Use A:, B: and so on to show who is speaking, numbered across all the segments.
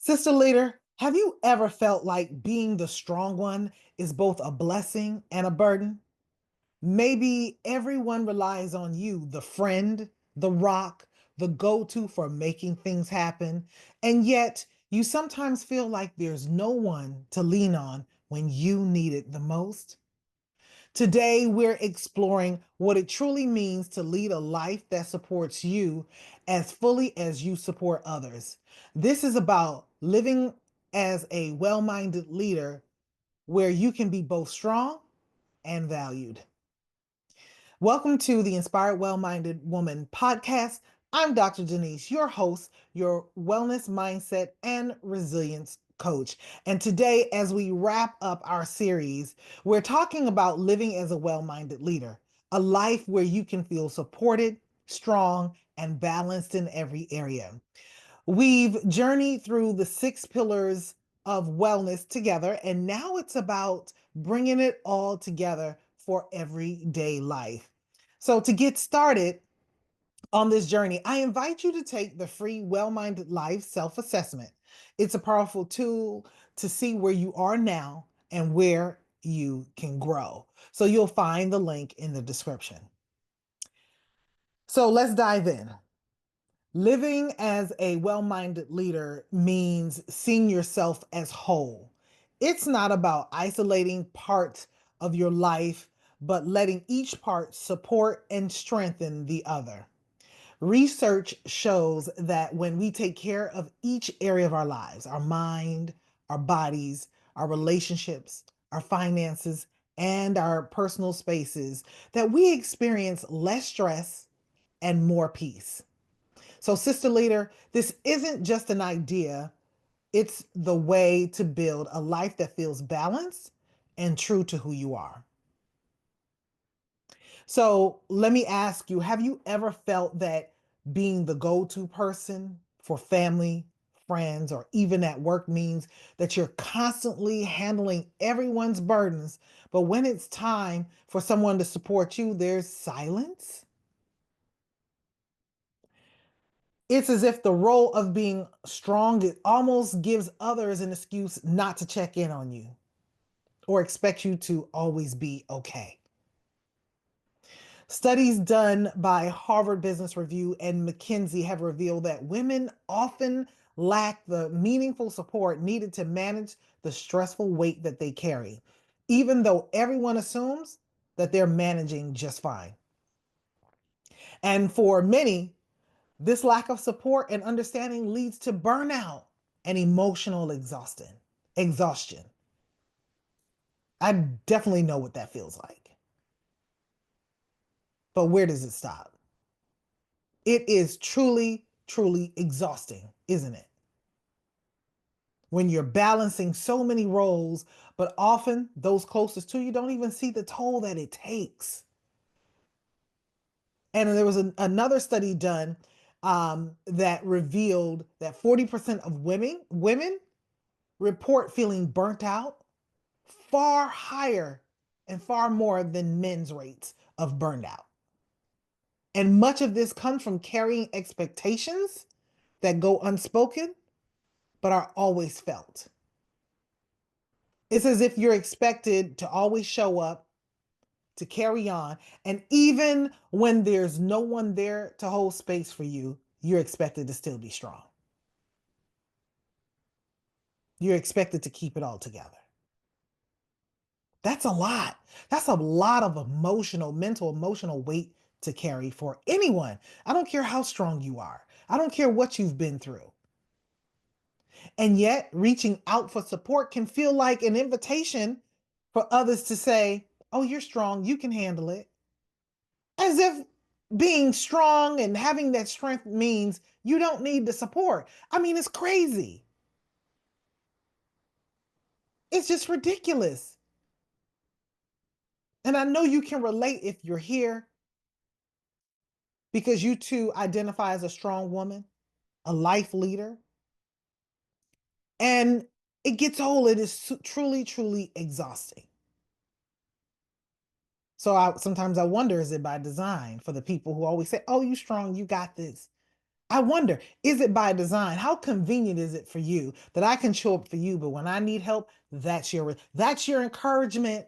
A: Sister leader, have you ever felt like being the strong one is both a blessing and a burden? Maybe everyone relies on you, the friend, the rock, the go to for making things happen. And yet, you sometimes feel like there's no one to lean on when you need it the most. Today, we're exploring what it truly means to lead a life that supports you as fully as you support others. This is about living as a well minded leader where you can be both strong and valued. Welcome to the Inspired Well Minded Woman podcast. I'm Dr. Denise, your host, your wellness mindset and resilience coach. And today, as we wrap up our series, we're talking about living as a well minded leader, a life where you can feel supported, strong, and balanced in every area. We've journeyed through the six pillars of wellness together, and now it's about bringing it all together for everyday life. So, to get started on this journey, I invite you to take the free Well Minded Life self assessment. It's a powerful tool to see where you are now and where you can grow. So, you'll find the link in the description. So, let's dive in. Living as a well minded leader means seeing yourself as whole. It's not about isolating parts of your life, but letting each part support and strengthen the other. Research shows that when we take care of each area of our lives, our mind, our bodies, our relationships, our finances, and our personal spaces, that we experience less stress and more peace. So, sister leader, this isn't just an idea, it's the way to build a life that feels balanced and true to who you are. So, let me ask you, have you ever felt that being the go to person for family, friends, or even at work means that you're constantly handling everyone's burdens, but when it's time for someone to support you, there's silence? It's as if the role of being strong it almost gives others an excuse not to check in on you or expect you to always be okay. Studies done by Harvard Business Review and McKinsey have revealed that women often lack the meaningful support needed to manage the stressful weight that they carry, even though everyone assumes that they're managing just fine. And for many, this lack of support and understanding leads to burnout and emotional exhaustion. I definitely know what that feels like. But where does it stop? It is truly, truly exhausting, isn't it? When you're balancing so many roles, but often those closest to you don't even see the toll that it takes. And there was another study done that revealed that 40% of women report feeling burnt out, far higher and far more than men's rates of burnout. And much of this comes from carrying expectations that go unspoken but are always felt. It's as if you're expected to always show up, to carry on, and even when there's no one there to hold space for you, you're expected to still be strong. You're expected to keep it all together. That's a lot. That's a lot of mental, emotional weight to carry for anyone. I don't care how strong you are. I don't care what you've been through. And yet, reaching out for support can feel like an invitation for others to say, "Oh, you're strong. You can handle it." As if being strong and having that strength means you don't need the support. I mean, it's crazy. It's just ridiculous. And I know you can relate if you're here because you too identify as a strong woman, a life leader, and it gets old. It is truly, truly exhausting. So sometimes I wonder, is it by design for the people who always say, "Oh, you strong, you got this." I wonder, is it by design? How convenient is it for you that I can show up for you, but when I need help, that's your encouragement.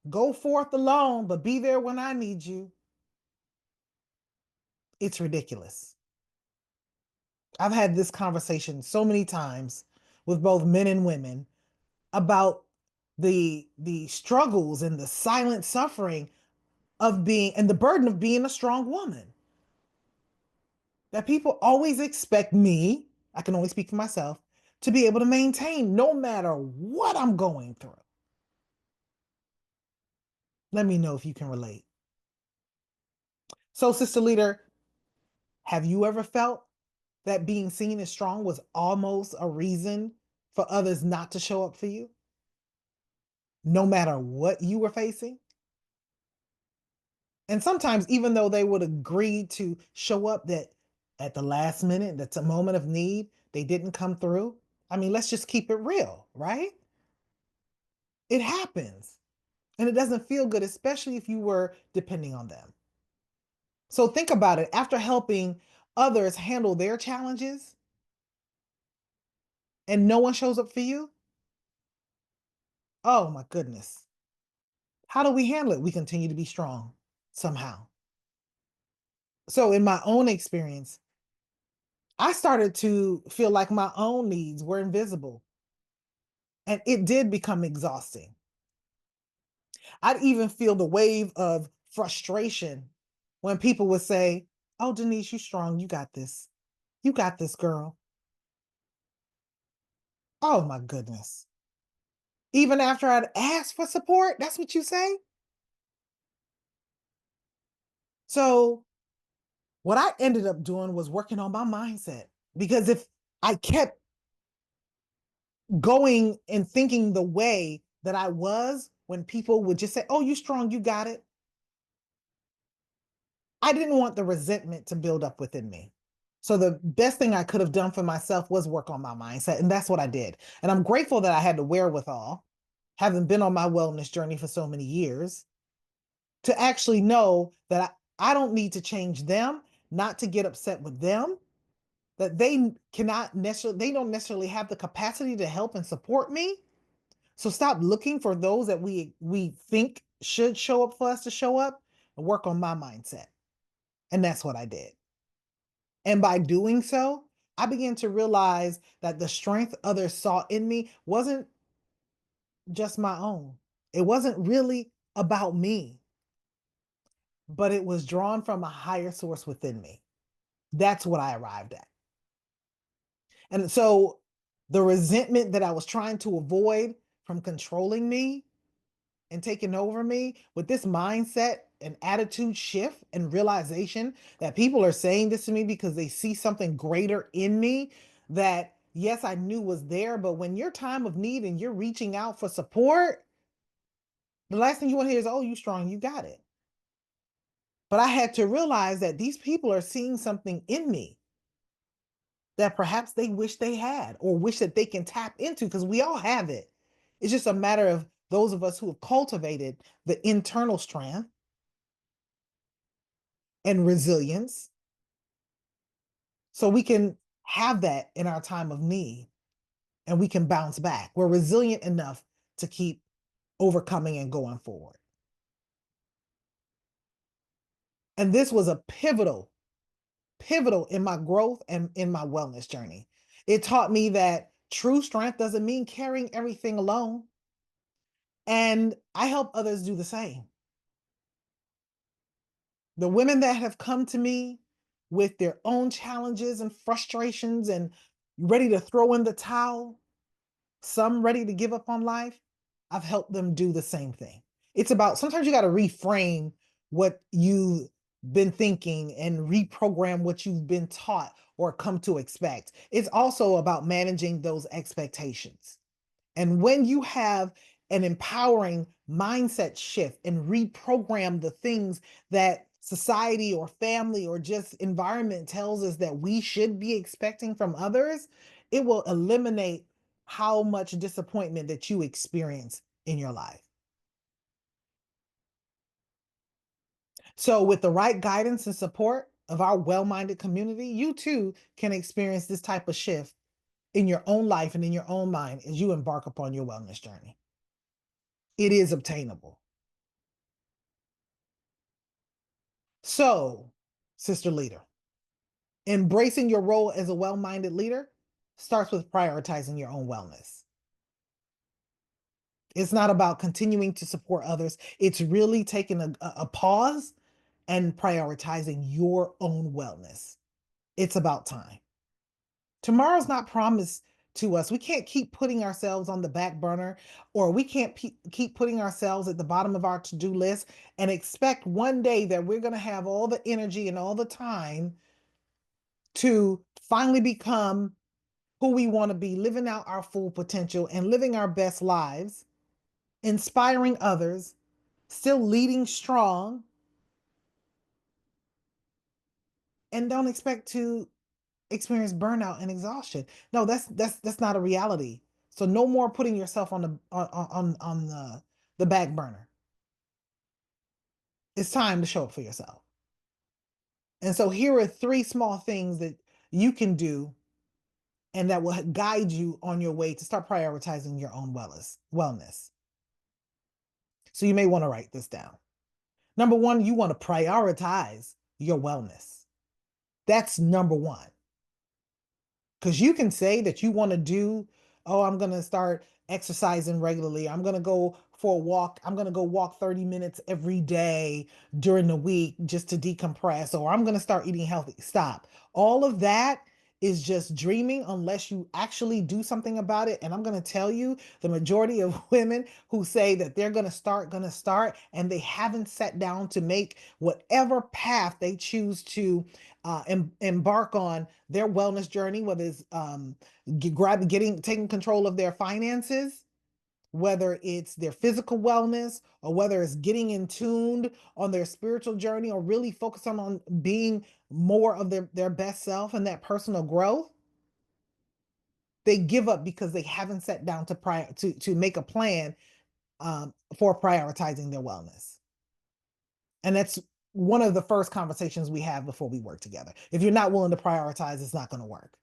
A: Go forth alone, but be there when I need you. It's ridiculous. I've had this conversation so many times with both men and women about the struggles and the silent suffering of being and the burden of being a strong woman. That people always expect me, I can only speak for myself, to be able to maintain no matter what I'm going through. Let me know if you can relate. So, Sister Leader, have you ever felt that being seen as strong was almost a reason for others not to show up for you, no matter what you were facing? And sometimes, even though they would agree to show up, that at the last minute, that's a moment of need, they didn't come through. I mean, let's just keep it real, right? It happens. And it doesn't feel good, especially if you were depending on them. So think about it. After helping others handle their challenges and no one shows up for you, oh my goodness. How do we handle it? We continue to be strong somehow. So, in my own experience, I started to feel like my own needs were invisible, and it did become exhausting. I'd even feel the wave of frustration when people would say, "Oh, Denise, you strong. You got this. You got this, girl." Oh my goodness. Even after I'd asked for support, that's what you say? So, what I ended up doing was working on my mindset, because if I kept going and thinking the way that I was when people would just say, "Oh, you strong, you got it." I didn't want the resentment to build up within me. So the best thing I could have done for myself was work on my mindset. And that's what I did. And I'm grateful that I had the wherewithal, having been on my wellness journey for so many years, to actually know that I don't need to change them, not to get upset with them, that they don't necessarily have the capacity to help and support me. So stop looking for those that we think should show up for us to show up, and work on my mindset. And that's what I did. And by doing so, I began to realize that the strength others saw in me wasn't just my own. It wasn't really about me, but it was drawn from a higher source within me. That's what I arrived at. And so the resentment that I was trying to avoid from controlling me and taking over me, with this mindset and attitude shift and realization that people are saying this to me because they see something greater in me, that yes, I knew was there, but when your time of need and you're reaching out for support, the last thing you want to hear is, "Oh, you strong, you got it." But I had to realize that these people are seeing something in me that perhaps they wish they had, or wish that they can tap into, because we all have it. It's just a matter of those of us who have cultivated the internal strength and resilience, so we can have that in our time of need, and we can bounce back. We're resilient enough to keep overcoming and going forward. And this was a pivotal in my growth and in my wellness journey. It taught me that true strength doesn't mean carrying everything alone. And I help others do the same. The women that have come to me with their own challenges and frustrations and ready to throw in the towel, some ready to give up on life, I've helped them do the same thing. It's about, sometimes you got to reframe what you've been thinking and reprogram what you've been taught or come to expect. It's also about managing those expectations. And when you have an empowering mindset shift and reprogram the things that society or family or just environment tells us that we should be expecting from others, it will eliminate how much disappointment that you experience in your life. So, with the right guidance and support, of our well-minded community, you too can experience this type of shift in your own life and in your own mind as you embark upon your wellness journey. It is obtainable. So, sister leader, embracing your role as a well-minded leader starts with prioritizing your own wellness. It's not about continuing to support others. It's really taking a pause and prioritizing your own wellness. It's about time. Tomorrow's not promised to us. We can't keep putting ourselves on the back burner, or we can't keep putting ourselves at the bottom of our to-do list and expect one day that we're going to have all the energy and all the time to finally become who we want to be, living out our full potential and living our best lives, inspiring others, still leading strong, and don't expect to experience burnout and exhaustion. No, that's not a reality. So no more putting yourself on the back burner. It's time to show up for yourself. And so here are three small things that you can do and that will guide you on your way to start prioritizing your own wellness. So you may want to write this down. Number one, you want to prioritize your wellness. That's number one. Because you can say that you want to do, oh, I'm going to start exercising regularly. I'm going to go for a walk. I'm going to go walk 30 minutes every day during the week just to decompress, or I'm going to start eating healthy. Stop. All of that is just dreaming unless you actually do something about it. And I'm going to tell you, the majority of women who say that they're going to start, and they haven't sat down to make whatever path they choose to embark on their wellness journey, whether it's taking control of their finances, whether it's their physical wellness, or whether it's getting in tuned on their spiritual journey, or really focus on being more of their best self and that personal growth. They give up because they haven't sat down to make a plan for prioritizing their wellness. And that's one of the first conversations we have before we work together. If you're not willing to prioritize, it's not going to work,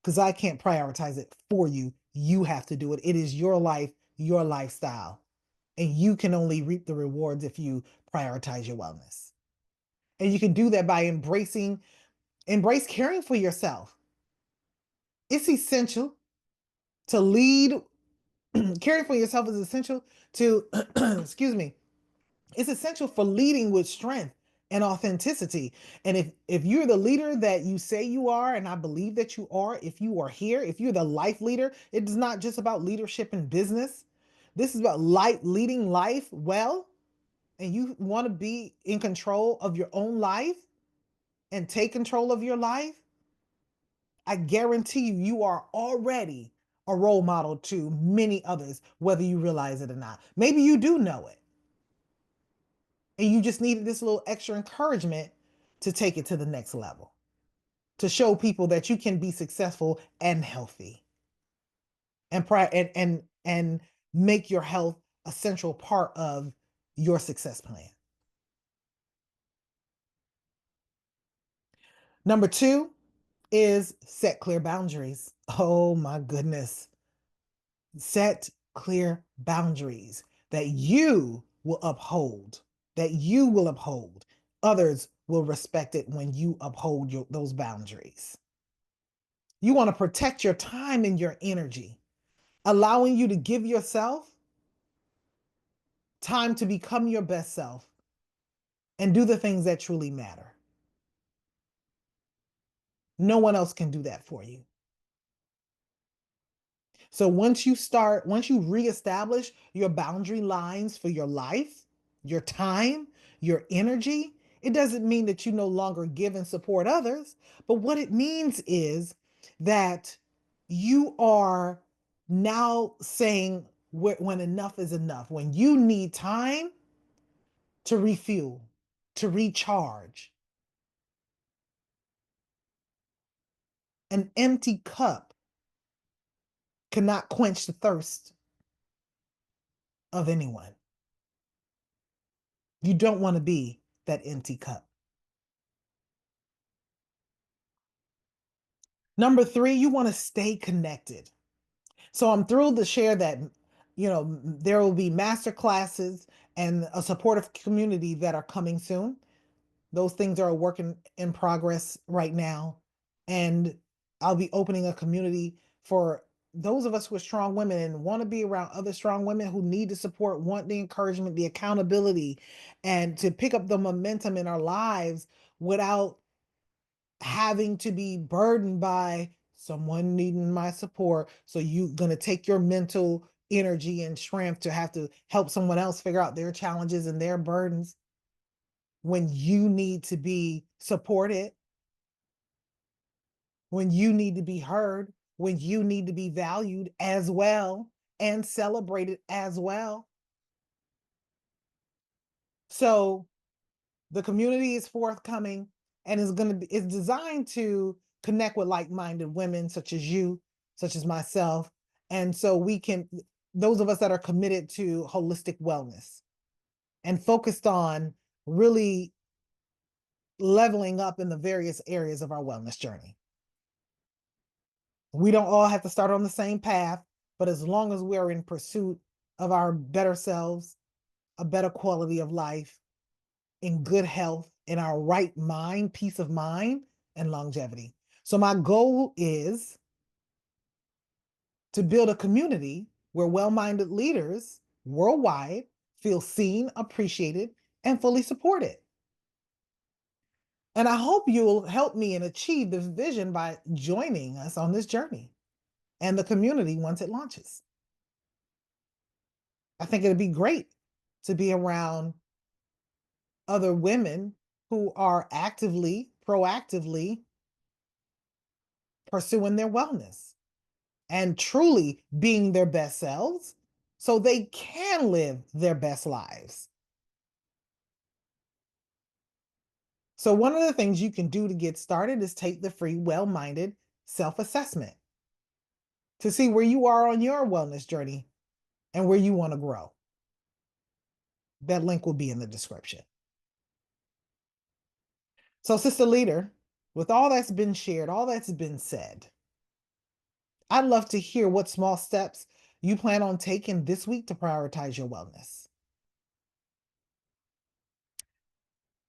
A: because I can't prioritize it for you. You have to do it. It is your life, your lifestyle, and you can only reap the rewards if you prioritize your wellness. And you can do that by embrace caring for yourself. It's essential to lead. Caring for yourself is essential to, excuse me, it's essential for leading with strength and authenticity. And if you're the leader that you say you are, and I believe that you are, if you are here, if you're the life leader, it's not just about leadership in business. This is about leading life well, and you want to be in control of your own life and take control of your life. I guarantee you, you are already a role model to many others, whether you realize it or not. Maybe you do know it, and you just needed this little extra encouragement to take it to the next level, to show people that you can be successful and healthy, and make your health a central part of your success plan. Number two is set clear boundaries. Oh my goodness. Set clear boundaries that you will uphold, that you will uphold. Others will respect it when you uphold those boundaries. You want to protect your time and your energy, allowing you to give yourself time to become your best self and do the things that truly matter. No one else can do that for you. So once you reestablish your boundary lines for your life, your time, your energy, it doesn't mean that you no longer give and support others. But what it means is that you are now saying when enough is enough, when you need time to refuel, to recharge. An empty cup cannot quench the thirst of anyone. You don't want to be that empty cup. Number three, you want to stay connected. So I'm thrilled to share that, there will be master classes and a supportive community that are coming soon. Those things are a work in progress right now. And I'll be opening a community for those of us who are strong women and want to be around other strong women who need the support, want the encouragement, the accountability, and to pick up the momentum in our lives without having to be burdened by someone needing my support. So you're going to take your mental energy and strength to have to help someone else figure out their challenges and their burdens when you need to be supported, when you need to be heard, when you need to be valued as well and celebrated as well. So the community is forthcoming and is designed to connect with like-minded women such as you, such as myself. And so those of us that are committed to holistic wellness and focused on really leveling up in the various areas of our wellness journey. We don't all have to start on the same path, but as long as we're in pursuit of our better selves, a better quality of life, in good health, in our right mind, peace of mind, and longevity. So my goal is to build a community where well-minded leaders worldwide feel seen, appreciated, and fully supported. And I hope you'll help me and achieve this vision by joining us on this journey and the community once it launches. I think it'd be great to be around other women who are proactively pursuing their wellness and truly being their best selves so they can live their best lives. So, one of the things you can do to get started is take the free WellMinded self assessment to see where you are on your wellness journey and where you want to grow. That link will be in the description. So, Sister Leader, with all that's been shared, all that's been said, I'd love to hear what small steps you plan on taking this week to prioritize your wellness.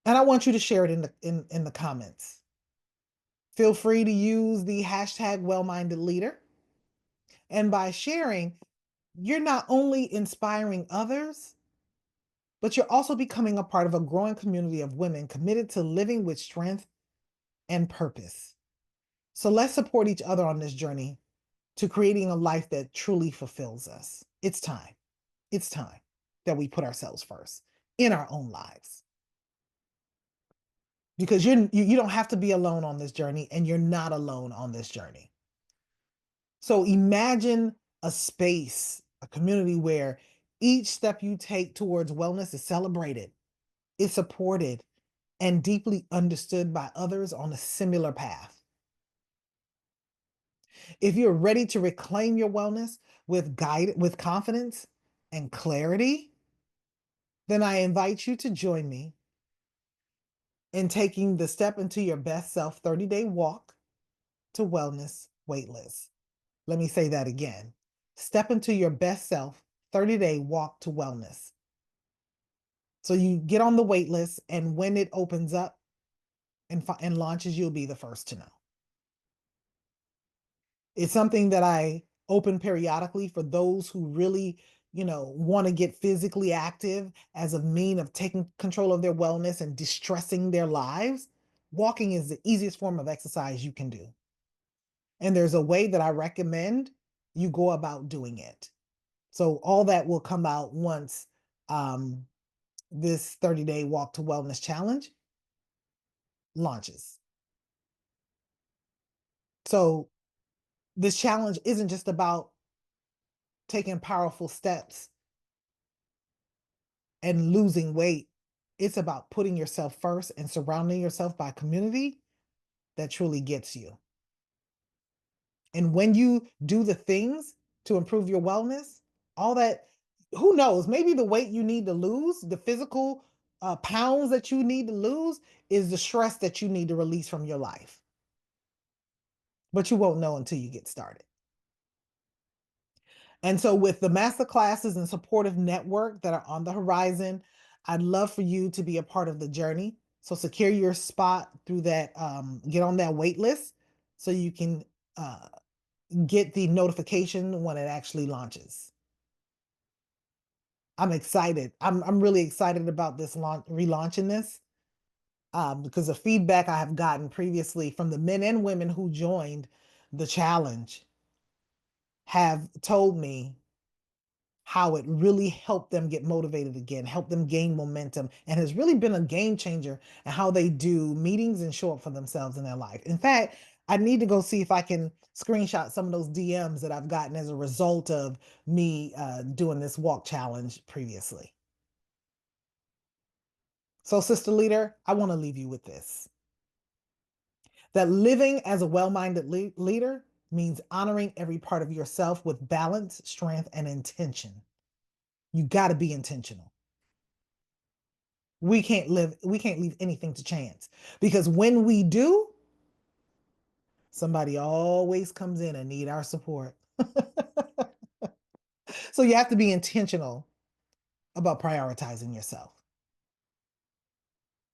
A: And I want you to share it in the comments. Feel free to use the hashtag WellMindedLeader. And by sharing, you're not only inspiring others, but you're also becoming a part of a growing community of women committed to living with strength and purpose. So let's support each other on this journey to creating a life that truly fulfills us. It's time. It's time that we put ourselves first in our own lives. Because you don't have to be alone on this journey, and you're not alone on this journey. So imagine a space, a community where each step you take towards wellness is celebrated, is supported, and deeply understood by others on a similar path. If you're ready to reclaim your wellness with confidence and clarity, then I invite you to join me in taking the Step into Your Best Self 30-day walk to wellness waitlist. Let me say that again. Step into your best self 30-day walk to wellness. So you get on the wait list, and when it opens up and launches, you'll be the first to know. It's something that I open periodically for those who really, want to get physically active as a mean of taking control of their wellness and distressing their lives. Walking is the easiest form of exercise you can do. And there's a way that I recommend you go about doing it. So all that will come out once this 30-day walk to wellness challenge launches. So this challenge isn't just about taking powerful steps and losing weight. It's about putting yourself first and surrounding yourself by community that truly gets you. And when you do the things to improve your wellness, all that, who knows, maybe the weight you need to lose, the physical pounds that you need to lose, is the stress that you need to release from your life. but you won't know until you get started. And so, with the master classes and supportive network that are on the horizon, I'd love for you to be a part of the journey. So, secure your spot through that, get on that wait list so you can uh, get the notification when it actually launches. I'm excited. I'm really excited about this relaunching this, because the feedback I have gotten previously from the men and women who joined the challenge have told me how it really helped them get motivated again, helped them gain momentum, and has really been a game changer in how they do meetings and show up for themselves in their life. In fact, I need to go see if I can screenshot some of those DMs that I've gotten as a result of me doing this walk challenge previously. So, Sister Leader, I want to leave you with this, that living as a well minded leader means honoring every part of yourself with balance, strength, and intention. You got to be intentional. We can't leave anything to chance, because when we do, somebody always comes in and need our support. So you have to be intentional about prioritizing yourself.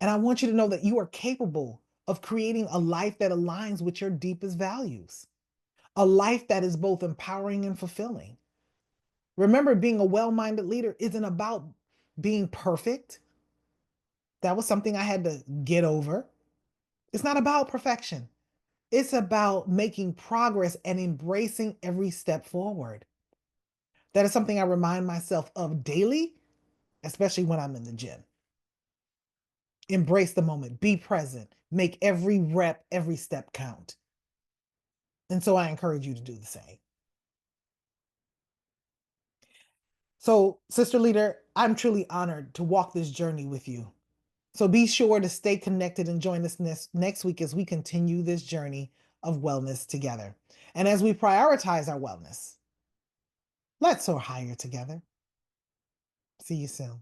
A: And I want you to know that you are capable of creating a life that aligns with your deepest values, a life that is both empowering and fulfilling. Remember, being a well-minded leader isn't about being perfect. That was something I had to get over. It's not about perfection. It's about making progress and embracing every step forward. That is something I remind myself of daily, especially when I'm in the gym. Embrace the moment, be present, make every rep, every step count. And so I encourage you to do the same. So, Sister Leader, I'm truly honored to walk this journey with you. So be sure to stay connected and join us next week as we continue this journey of wellness together. And as we prioritize our wellness, let's soar higher together. See you soon.